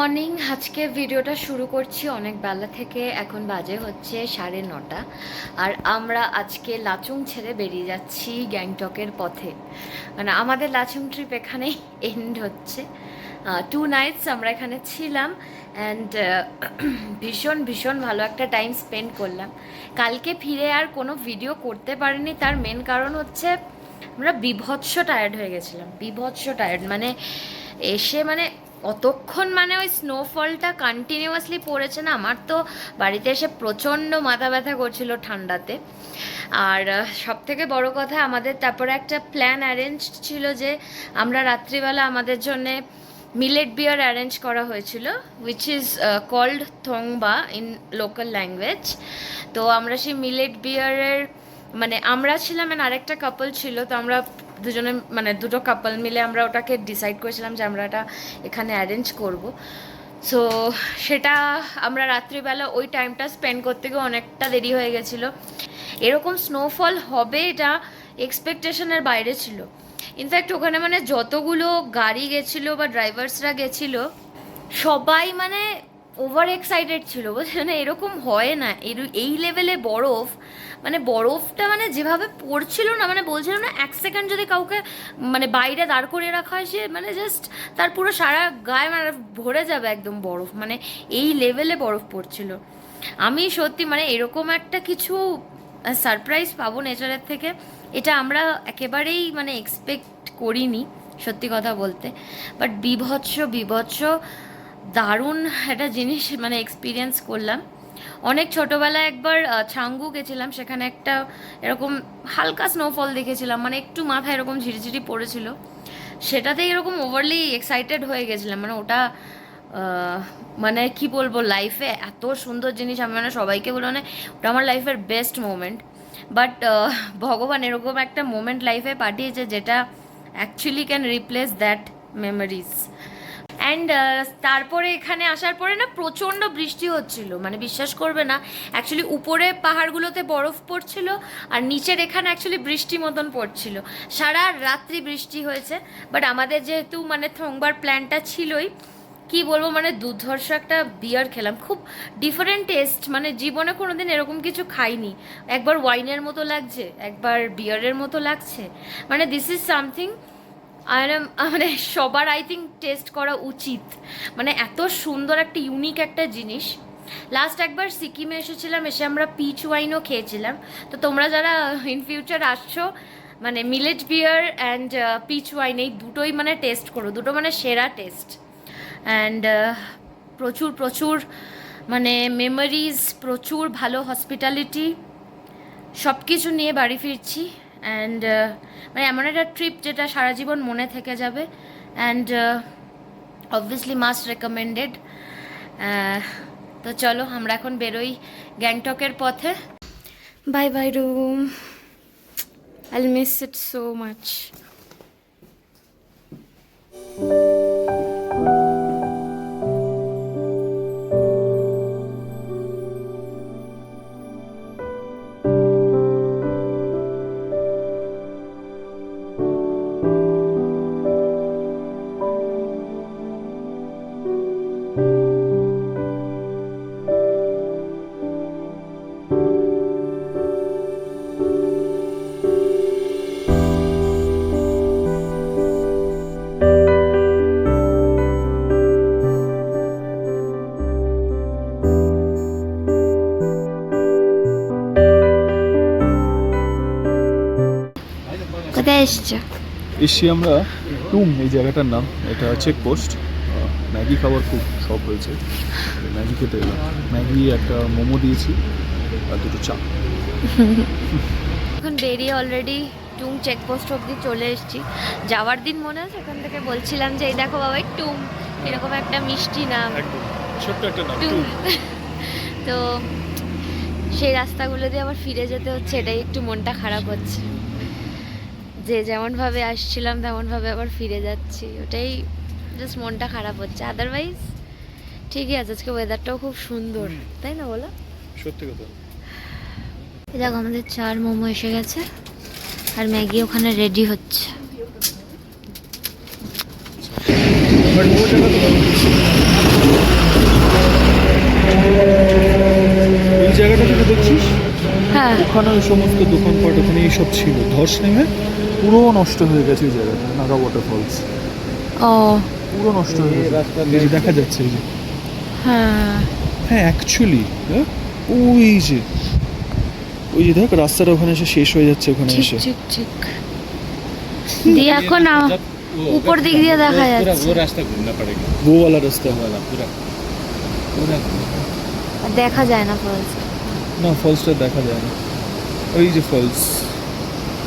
Morning. আজকে ভিডিওটা শুরু করছি অনেক বেলা থেকে। এখন বাজে হচ্ছে 9:30 আর আমরা আজকে লাচুং ছেড়ে বেরিয়ে যাচ্ছি গ্যাংটকের পথে। মানে আমাদের লাচুং ট্রিপ এখানেই এন্ড হচ্ছে। 2 নাইটস আমরা এখানে ছিলাম অ্যান্ড ভীষণ ভীষণ ভালো একটা টাইম স্পেন্ড করলাম। কালকে ফিরে আর কোনো ভিডিও করতে পারিনি, তার মেন কারণ হচ্ছে আমরা বিভৎস টায়ার্ড হয়ে গেছিলাম। বিভৎস টায়ার্ড মানে এসে মানে অতক্ষণ মানে ওই স্নোফলটা কন্টিনিউয়াসলি পড়েছে না, আমার তো বাড়িতে এসে প্রচণ্ড মাথা ব্যথা করছিল ঠান্ডাতে। আর সব থেকে বড় কথা, আমাদের তারপরে একটা প্ল্যান অ্যারেঞ্জ ছিল যে আমরা রাত্রিবেলা আমাদের জন্যে মিলেট বিয়ার অ্যারেঞ্জ করা হয়েছিল, উইচ ইজ কল্ড থংবা ইন লোকাল ল্যাঙ্গুয়েজ। তো আমরা সেই মিলেট বিয়ারের মানে আমরা ছিলাম আর আরেকটা কাপল ছিল, তো আমরা দুজনে মানে দুটো কাপল মিলে আমরা ওটাকে ডিসাইড করেছিলাম যে আমরা এটা এখানে অ্যারেঞ্জ করব। সো সেটা আমরা রাত্রিবেলা ওই টাইমটা স্পেন্ড করতে গিয়ে অনেকটা দেরি হয়ে গেছিলো। এরকম স্নোফল হবে এটা এক্সপেকটেশনের বাইরে ছিল। ইনফ্যাক্ট ওখানে মানে যতগুলো গাড়ি গেছিলো বা ড্রাইভার্সরা গেছিলো সবাই মানে ওভার এক্সাইটেড ছিল, মানে এরকম হয় না এই লেভেলে বরফ। মানে বরফটা মানে যেভাবে পড়ছিল না, মানে বলছিল না এক সেকেন্ড যদি কাউকে মানে বাইরে দাঁড় করিয়ে রাখা হয় সে মানে জাস্ট তার পুরো সারা গায়ে মানে ভরে যাবে একদম বরফ, মানে এই লেভেলে বরফ পড়ছিল। আমি সত্যি মানে এরকম একটা কিছু সারপ্রাইজ পাবো নেচারের থেকে এটা আমরা একেবারেই মানে এক্সপেক্ট করিনি, সত্যি কথা বলতে। বাট বিভৎস বিভৎস দারুণ একটা জিনিস মানে এক্সপিরিয়েন্স করলাম। অনেক ছোটোবেলায় একবার ছাঙ্গু গেছিলাম, সেখানে একটা এরকম হালকা স্নোফল দেখেছিলাম, মানে একটু মাথায় এরকম ঝিরিঝিরি পড়েছিল, সেটাতেই এরকম ওভারলি এক্সাইটেড হয়ে গেছিলাম। মানে ওটা মানে কি বলবো, লাইফে এত সুন্দর জিনিস আমি মানে সবাইকে বলবো মানে ওটা আমার লাইফের বেস্ট মোমেন্ট। বাট ভগবান এরকম একটা মোমেন্ট লাইফে পাঠিয়েছে যেটা actually can replace that memories. And তারপরে এখানে আসার পরে না প্রচণ্ড বৃষ্টি হচ্ছিল, মানে বিশ্বাস করবে না, অ্যাকচুয়ালি উপরে পাহাড়গুলোতে বরফ পড়ছিল আর নিচের এখানে অ্যাকচুয়ালি বৃষ্টি মতন পড়ছিল। সারা রাত্রি বৃষ্টি হয়েছে। বাট আমাদের যেহেতু মানে থংবার প্ল্যানটা ছিলই, কি বলবো মানে দুর্ধর্ষ একটা বিয়ার খেলাম, খুব ডিফারেন্ট টেস্ট, মানে জীবনে কোনো দিন এরকম কিছু খাইনি। একবার ওয়াইনের মতো লাগছে, একবার বিয়ারের মতো লাগছে, মানে দিস ইজ সামথিং মানে সবার আই থিঙ্ক টেস্ট করা উচিত। মানে এত সুন্দর একটা ইউনিক একটা জিনিস। লাস্ট একবার সিকিমে এসেছিলাম, এসে আমরা পিচ ওয়াইনও খেয়েছিলাম। তো তোমরা যারা ইন ফিউচার আসছো মানে millet beer and peach wine এই দুটোই মানে টেস্ট করো, দুটো মানে সেরা টেস্ট। অ্যান্ড প্রচুর প্রচুর মানে মেমোরিজ, প্রচুর ভালো হসপিটালিটি, সব কিছু নিয়ে বাড়ি ফিরছি। অ্যান্ড মানে এমন একটা ট্রিপ যেটা সারা জীবন মনে থেকে যাবে। And obviously must recommended. তো চলো আমরা এখন বেরোই গ্যাংটকের পথে। Bye bye room, I miss it so much. কোথায় এসছো? এসছি আমরা টুম, এই জায়গাটার নাম। এটা চেকপোস্ট। ম্যাগি খাবার খুব শখ হয়েছে, ম্যাগি খেতে এলাম। ম্যাগি, একটা মোমো দিয়েছি আর দুটো চা। এখন বেরিয়ে অলরেডি টুং চেকপোস্ট অবধি চলে এসেছি। যাওয়ার দিন মনে আছে এখান থেকে বলছিলাম যে এই দেখো বাবা টুং, এরকম একটা মিষ্টি নাম, ছোট্ট একটা নাম টুং। তো সেই রাস্তাগুলো দিয়ে আবার ফিরে যেতে হচ্ছে, এটাই একটু মনটা খারাপ হচ্ছে যে যেমনভাবে আসছিলাম তেমনভাবে আবার ফিরে যাচ্ছি, ওটাই জাস্ট মনটা খারাপ হচ্ছে। আদারওয়াইজ ঠিকই আছে, আজকে ওয়েদারটাও খুব সুন্দর, তাই না বলো? সত্যি কথা। দেখো আমাদের চার মোমো এসে গেছে আর ম্যাগি ওখানে রেডি হচ্ছে। বাট ও জায়গা তো এই জায়গাটা যেটা দেখছিস হ্যাঁ ওখানে ওই সমস্ত দোকানপাট ওখানে এইসব ছিল, ধস নেমে পুরো নষ্ট হয়ে গেছে এই জায়গাটা। নাগা ওয়াটারফলস ও পুরো নষ্ট হয়ে গেছে, এই যে দেখা যাচ্ছে এই যে। হ্যাঁ হ্যাঁ অ্যাকচুয়ালি ওই যে ওই যে দেখ রাস্তাটা ওখানে এসে শেষ হয়ে যাচ্ছে ওখানে ঠিক এসে। ঠিক ঠিক দিয়ে এখন উপর দিক দিয়ে দেখা যাচ্ছে वो रास्ता घूमना पड़ेगा वो वाला रास्ता वाला पूरा पूरा আর দেখা যায় না ফলস না, ফলসটা দেখা যায় না, ওই যে ফলস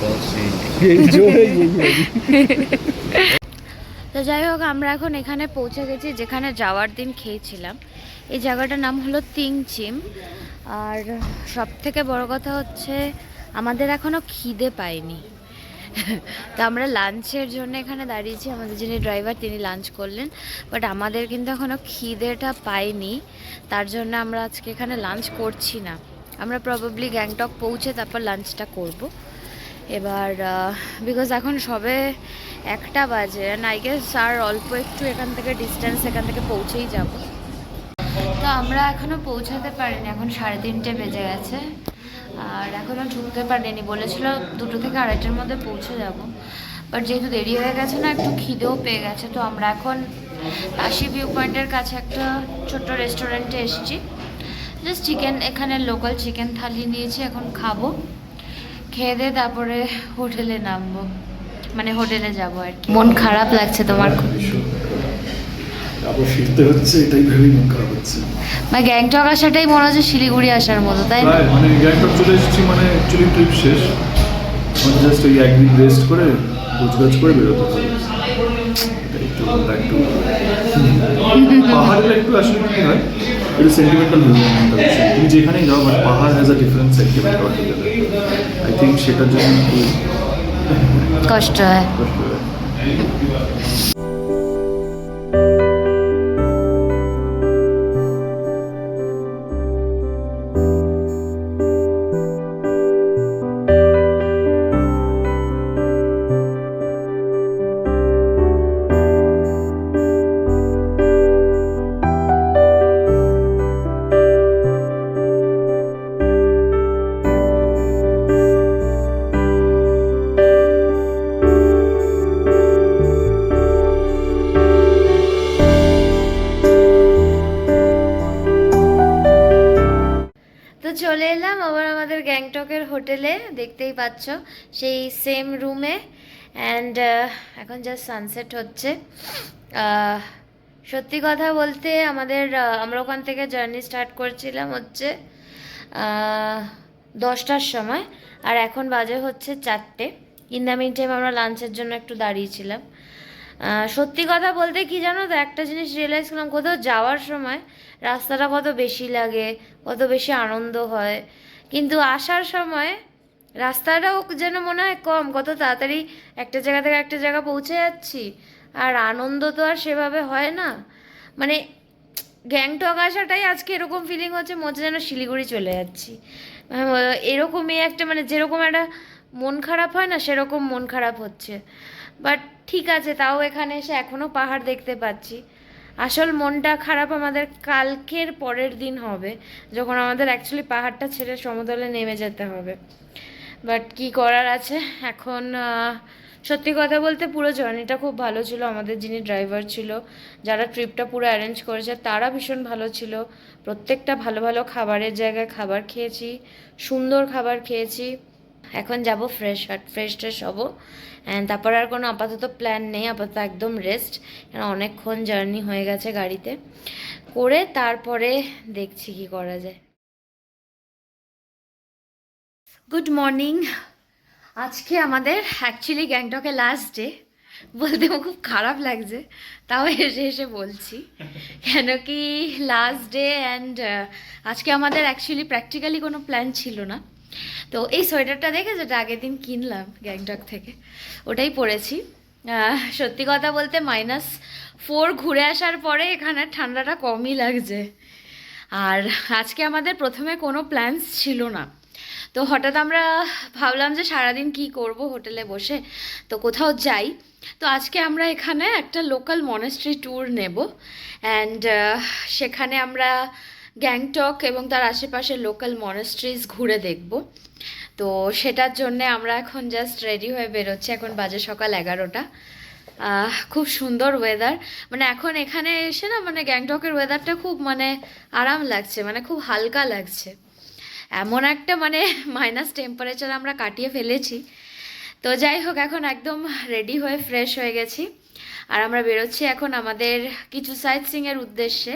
बहुत सही এই যে তো যাই হোক আমরা এখন এখানে পৌঁছে গেছি যেখানে যাওয়ার দিন খেয়েছিলাম। এই জায়গাটার নাম হলো তিংচিম। আর সব থেকে বড় কথা হচ্ছে আমাদের এখনও খিদে পায়নি। তো আমরা লাঞ্চের জন্য এখানে দাঁড়িয়েছি, আমাদের যিনি ড্রাইভার তিনি লাঞ্চ করলেন, বাট আমাদের কিন্তু এখনও খিদেটা পাইনি। তার জন্য আমরা আজকে এখানে লাঞ্চ করছি না, আমরা প্রবাবলি গ্যাংটক পৌঁছে তারপর লাঞ্চটা করব। এবার বিকজ এখন সবে 1টা বাজে, অ্যান্ড আই গেস আর অল্প একটু এখান থেকে ডিস্টেন্স, এখান থেকে পৌঁছেই যাব। তো আমরা এখনও পৌঁছাতে পারিনি, এখন 3:30 বেজে গেছে আর এখনও ঢুকতে পারিনি। বলেছিল 2টো থেকে 2:30টার মধ্যে পৌঁছে যাব, বাট যেহেতু দেরি হয়ে গেছে না, একটু খিদেও পেয়ে গেছে। তো আমরা এখন তাশি ভিউ পয়েন্টের কাছে একটা ছোট্ট রেস্টুরেন্টে এসেছি। জাস্ট চিকেন, এখানে লোকাল চিকেন থালি নিয়েছি, এখন খাবো। খেয়ে দিয়ে তারপরে হোটেলে নামবো, মানে হোটেলে যাবো আর কি। মন খারাপ লাগছে তোমার? আবার ফিরতে হচ্ছে, এটাই ভেবেই মন খারাপ হচ্ছে। মানে গ্যাংটক আসাটাই মনে হচ্ছে শিলিগুড়ি আসার মতো, তাই না? মানে গ্যাংটক চলে এসেছি, মানে অ্যাকচুয়ালি ট্রিপ শেষ, মানে জাস্ট ওই একদিন রেস্ট করে গোছগাছ করে বেরোতে হবে। একটু পাহাড়ের একটু আসলে কি হয়, একটু সেন্টিমেন্টাল হয়ে যায় মনটা বেশি। তুমি যেখানেই যাও, বাট পাহাড় has a different sentiment altogether. I think সেটার জন্য একটু কষ্ট হয়। কষ্ট হয়। তো চলে এলাম আবার আমাদের গ্যাংটকের হোটেলে, দেখতেই পাচ্ছ সেই সেম রুমে। অ্যান্ড এখন জাস্ট সানসেট হচ্ছে। সত্যি কথা বলতে আমরা ওখান থেকে জার্নি স্টার্ট করছিলাম হচ্ছে 10টার সময়, আর এখন বাজে হচ্ছে 4টে। ইন দ্য মিন টাইম আমরা লাঞ্চের জন্য একটু দাঁড়িয়েছিলাম। সত্যি কথা বলতে কি জানো তো, একটা জিনিস রিয়েলাইজ করলাম, কোথাও যাওয়ার সময় রাস্তাটা কত বেশি লাগে, কত বেশি আনন্দ হয়, কিন্তু আসার সময় রাস্তাটাও যেন মনে হয় কম, কত তাড়াতাড়ি একটা জায়গা থেকে একটা জায়গা পৌঁছে যাচ্ছি, আর আনন্দ তো আর সেভাবে হয় না। মানে গ্যাংটক আসাটাই আজকে এরকম ফিলিং হচ্ছে, মনে হচ্ছে যেন শিলিগুড়ি চলে যাচ্ছি। এরকমই একটা, মানে যেরকম একটা মন খারাপ হয় না, সেরকম মন খারাপ হচ্ছে। বাট ঠিক আছে, তাও এখানে এসে এখনও পাহাড় দেখতে পাচ্ছি। আসল মনটা খারাপ আমাদের কালকের পরের দিন হবে, যখন আমাদের অ্যাকচুয়ালি পাহাড়টা ছেড়ে সমতলে নেমে যেতে হবে। বাট কি করার আছে এখন। সত্যি কথা বলতে পুরো জার্নিটা খুব ভালো ছিল, আমাদের যিনি ড্রাইভার ছিল, যারা ট্রিপটা পুরো অ্যারেঞ্জ করেছে তারা ভীষণ ভালো ছিল। প্রত্যেকটা ভালো ভালো খাবারের জায়গায় খাবার খেয়েছি, সুন্দর খাবার খেয়েছি। এখন যাব ফ্রেশ ট্রেশ হবো, অ্যান্ড তারপর আর কোনো আপাতত প্ল্যান নেই, আপাতত একদম রেস্ট, কারণ অনেকক্ষণ জার্নি হয়ে গেছে গাড়িতে করে। তারপরে দেখছি কি করা যায়। Good morning. আজকে আমাদের অ্যাকচুয়ালি গ্যাংটকে লাস্ট ডে, বলতে আমার খুব খারাপ লাগছে, তাও এসে এসে বলছি, কেন কি লাস্ট ডে। অ্যান্ড আজকে আমাদের অ্যাকচুয়ালি প্র্যাকটিক্যালি কোনো প্ল্যান ছিল না। তো এই সোয়েটারটা দেখে, যেটা আগের দিন কিনলাম গ্যাংটক থেকে, ওটাই পরেছি। সত্যি কথা বলতে -4 ঘুরে আসার পরে এখানে ঠান্ডাটা কমই লাগছে। আর আজকে আমাদের প্রথমে কোনো প্ল্যানস ছিল না, তো হঠাৎ আমরা ভাবলাম যে সারাদিন কি করব হোটেলে বসে, তো কোথাও যাই। তো আজকে আমরা এখানে একটা লোকাল মনেস্ট্রি ট্যুর নেব, অ্যান্ড সেখানে আমরা গ্যাংটক এবং তার আশেপাশের লোকাল মনাস্ট্রিজ ঘুরে দেখব। তো সেটার জন্যে আমরা এখন জাস্ট রেডি হয়ে বেরোচ্ছি। এখন বাজে সকাল 11টা। খুব সুন্দর ওয়েদার, মানে এখন এখানে এসে না মানে গ্যাংটকের ওয়েদারটা খুব মানে আরাম লাগছে, মানে খুব হালকা লাগছে। এমন একটা মানে মাইনাস টেম্পারেচার আমরা কাটিয়ে ফেলেছি। তো যাই হোক, এখন একদম রেডি হয়ে ফ্রেশ হয়ে গেছি আর আমরা বেরোচ্ছি এখন আমাদের কিছু সাইট সিইংয়ের উদ্দেশ্যে।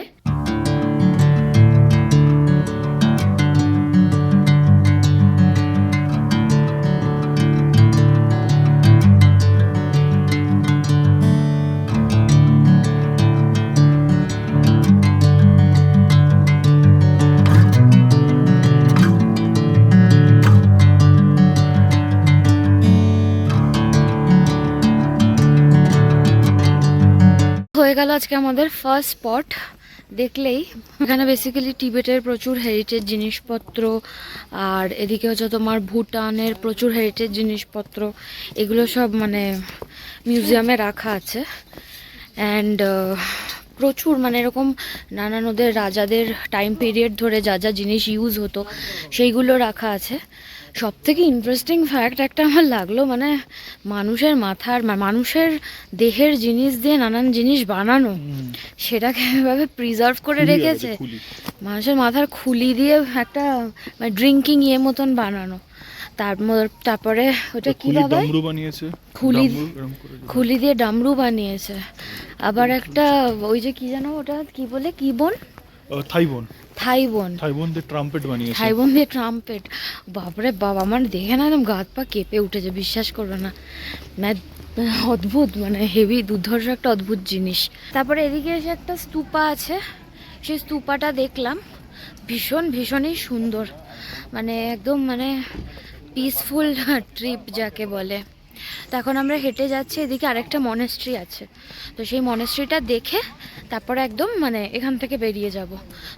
হয়ে গেল আজকে আমাদের ফার্স্ট স্পট। দেখলেই এখানে বেসিক্যালি টিবেটের প্রচুর হেরিটেজ জিনিসপত্র, আর এদিকে হচ্ছে তোমার ভুটানের প্রচুর হেরিটেজ জিনিসপত্র, এগুলো সব মানে মিউজিয়ামে রাখা আছে। অ্যান্ড প্রচুর মানে এরকম নানান ওদের রাজাদের টাইম পিরিয়ড ধরে যা যা জিনিস ইউজ হতো সেইগুলো রাখা আছে। সব থেকে ইন্টারেস্টিং ফ্যাক্ট একটা আমার লাগলো, মানে মানুষের মাথার মানুষের দেহের জিনিস দিয়ে নানান জিনিস বানানো, সেটাকে এভাবে প্রিজার্ভ করে রেখেছে। মানুষের মাথার খুলি দিয়ে একটা ড্রিঙ্কিং মতন বানানো। তারপরে ওটা কি বাবা, খুলি দিয়ে ডামরু বানিয়েছে। আবার একটা ওই যে কি জানো ওটা কি বলে, কি বোন, থাইবোন দিয়ে ট্রাম্পেট। বাপরে বাবা, আমার দেখে না একদম গা হাত পা কেঁপে উঠেছে, বিশ্বাস করবে না। অদ্ভুত, মানে হেভি দুর্ধর্ষ একটা অদ্ভুত জিনিস। তারপরে এদিকে এসে একটা স্তূপা আছে, সেই স্তূপাটা দেখলাম, ভীষণই সুন্দর, মানে একদম মানে পিসফুল ট্রিপ যাকে বলে। তো এখন আমরা হেঁটে যাচ্ছি, এদিকে আরেকটা মনেস্ট্রি আছে, তো সেই মনেস্ট্রিটা দেখে তারপরে একদম মানে এখান থেকে বেরিয়ে যাব।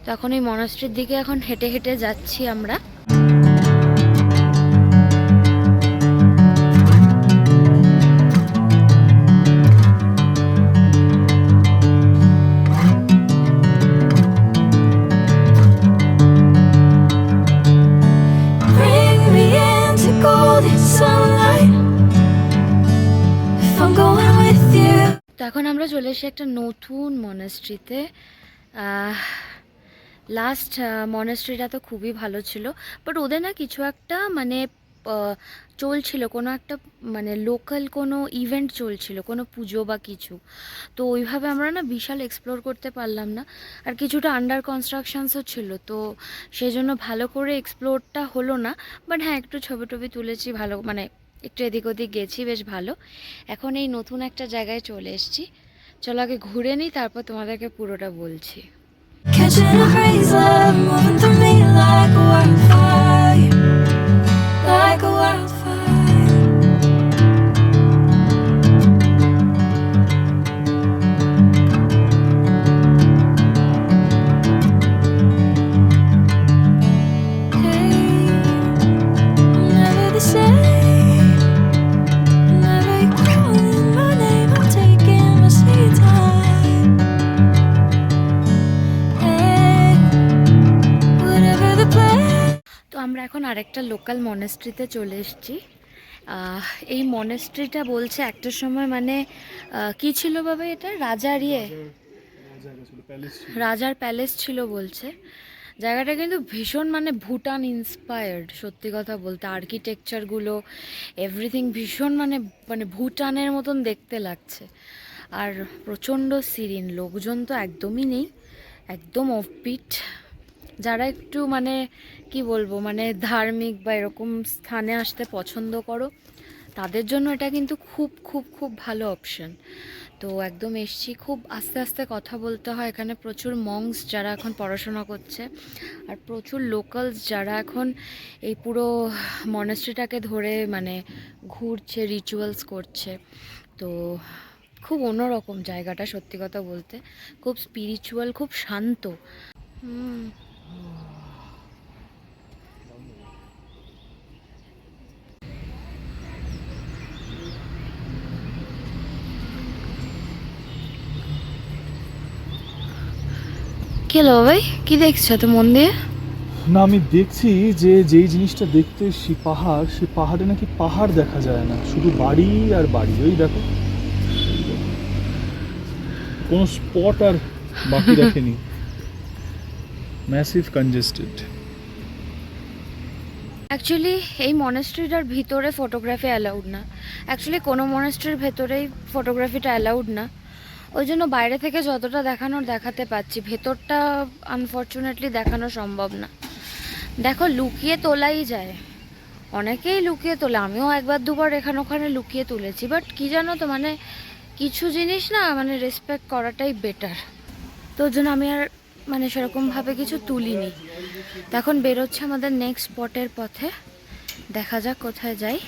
তো এখন এই মনেস্ট্রির দিকে এখন হেঁটে হেঁটে যাচ্ছি আমরা। তো এখন আমরা চলে এসেছি একটা নতুন মনেস্ট্রিতে। লাস্ট মনেস্ট্রিটা তো খুবই ভালো ছিল, বাট ওদের না কিছু একটা মানে চলছিল, কোনো একটা মানে লোকাল কোনো ইভেন্ট চলছিল, কোনো পুজো বা কিছু, তো ওইভাবে আমরা না বিশাল এক্সপ্লোর করতে পারলাম না। আর কিছুটা আন্ডার কনস্ট্রাকশনসও ছিল, তো সেই জন্য ভালো করে এক্সপ্লোরটা হলো না। বাট হ্যাঁ, একটু ছবি টবি তুলেছি, ভালো মানে একটু এদিক ওদিক গেছি, বেশ ভালো। এখন এই নতুন একটা জায়গায় চলে এসেছি, চলো আগে ঘুরে নিই, তারপর তোমাদেরকে পুরোটা বলছি। Catching a haze, love moving through me like a wildfire, like a wildfire. Hey, I'm never the same. Whenever you're calling my name, I'm taking my sweet time. তো আমরা এখন আরেকটা লোকাল মনেস্ট্রিতে চলে এসেছি। এই মনেস্ট্রিটা বলছে একটা সময় মানে কি ছিল বাবা, এটা রাজার প্যালেস ছিল বলছে। জায়গাটা কিন্তু ভীষণ মানে ভুটান ইন্সপায়ার্ড, সত্যি কথা বলতে আর্কিটেকচারগুলো এভরিথিং ভীষণ মানে মানে ভুটানের মতন দেখতে লাগছে। আর প্রচণ্ড সিরিন, লোকজন তো একদমই নেই, একদম অফবিট। যারা একটু মানে কি বলবো মানে ধার্মিক বা এরকম স্থানে আসতে পছন্দ করো, তাদের জন্য এটা কিন্তু খুব খুব খুব ভালো অপশন। তো একদম এসছি, খুব আস্তে আস্তে কথা বলতে হয়। এখানে প্রচুর মংস যারা এখন পড়াশোনা করছে, আর প্রচুর লোকালস যারা এখন এই পুরো মনেস্ট্রিটাকে ধরে মানে ঘুরছে, রিচুয়ালস করছে। তো খুব অন্যরকম জায়গাটা, সত্যি কথা বলতে খুব স্পিরিচুয়াল, খুব শান্ত। কি হলো ভাই, কি দেখছো তো মন দিয়ে? না, আমি দেখছি যে যেই জিনিসটা দেখতে সে পাহাড়, সে পাহাড়ে নাকি পাহাড় দেখা যায় না, শুধু বাড়ি আর বাড়ি। ওই দেখো, কোনো স্পট আর বাকি রাখেনি। Massive congested. অ্যাকচুয়ালি এই মনেস্ট্রিটার ভিতরে ফটোগ্রাফি অ্যালাউড না। অ্যাকচুয়ালি কোনো মনেস্ট্রির ভেতরেই ফটোগ্রাফিটা অ্যালাউড না। ওই জন্য বাইরে থেকে যতটা দেখানোর দেখাতে পাচ্ছি, ভেতরটা আনফর্চুনেটলি দেখানো সম্ভব না। দেখো, লুকিয়ে তোলাই যায়, অনেকেই লুকিয়ে তোলে, আমিও একবার দুবার এখানে ওখানে লুকিয়ে তুলেছি। বাট কি জানো তো, মানে কিছু জিনিস না, মানে রেসপেক্ট করাটাই বেটার। তো ওই জন্য আমি আর মানে সেরকমভাবে কিছু তুলিনি। তো এখন বেরোচ্ছে আমাদের নেক্সট স্পটের পথে, দেখা যাক কোথায় যাই।